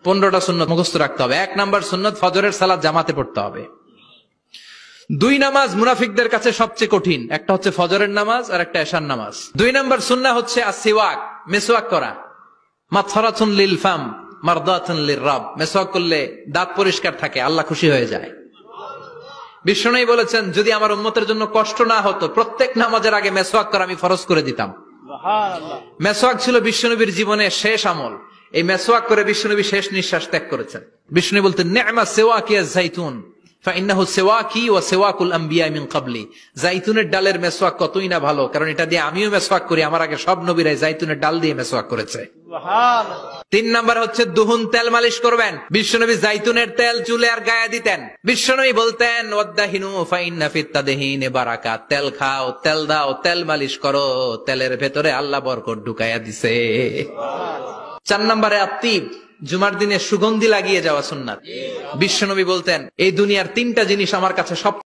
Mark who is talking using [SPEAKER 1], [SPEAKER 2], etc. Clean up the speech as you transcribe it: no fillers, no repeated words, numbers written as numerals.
[SPEAKER 1] 15টা সুন্নত মুখস্থ রাখতে হবে। 1 নাম্বার সুন্নত, ফজরের সালাত জামাতে পড়তে হবে। 2 নামাজ মুনাফিকদের কাছে সবচেয়ে কঠিন, একটা হচ্ছে ফজরের নামাজ আর একটা এশার নামাজ। 2 নাম্বার সুন্নাহ হচ্ছে আসওয়াক, মেসওয়াক করা। মাতফারাতুন লিল ফাম মারদাতুন লিররাব, মেসওয়াক করলে দাঁত পরিষ্কার থাকে, আল্লাহ খুশি হয়ে যায়। বিষ্ণু বলেছেন, যদি আমার উম্মতের জন্য কষ্ট না হতো প্রত্যেক নামাজের আগে মেসওয়াক করা আমি ফরজ করে দিতাম। সুবহানাল্লাহ। মেসওয়াক ছিল বিশ্বনবীর জীবনের শেষ আমল। এই মেসওয়াক করে বিশ্বনবী শেষ নিঃশ্বাস ত্যাগ করেছেন। বিষ্ণু বলতেন, নি'মা সিওয়াকিয়া যাইতুন ফাইন্নাহু সিওয়াকি ওয়া সিওয়াকুল আমবিয়া মিন ক্বাবলি। জাইতুনের ডালের মেসওয়াক কতই না ভালো, কারণ এটা দিয়ে আমিও মেসওয়াক করি, আমার আগে সব নবীরাই জাইতুনের ডাল দিয়ে মেসওয়াক করেছে। সুবহানাল্লাহ। 3 নাম্বার হচ্ছে দুহুন, তেল মালিশ করবেন। বিশ্বনবী জাইতুনের তেল চুলে আর গায়ে দিতেন। বিশ্বনবী বলতেন, ওয়াদাহিনু ফাইন্না ফিত তাদহিনি বারাকাত, তেল খাও, তেল দাও, তেল মালিশ করো, তেলের ভেতরে আল্লাহ বরকত ঢুকাইয়া দিছে। 4 নম্বরে আত্তিব, জুমার দিনে সুগন্ধি লাগিয়ে যাওয়া সুন্নাত। বিশ্বনবী বলতেন, এই দুনিয়ার 3টা জিনিস আমার কাছে সব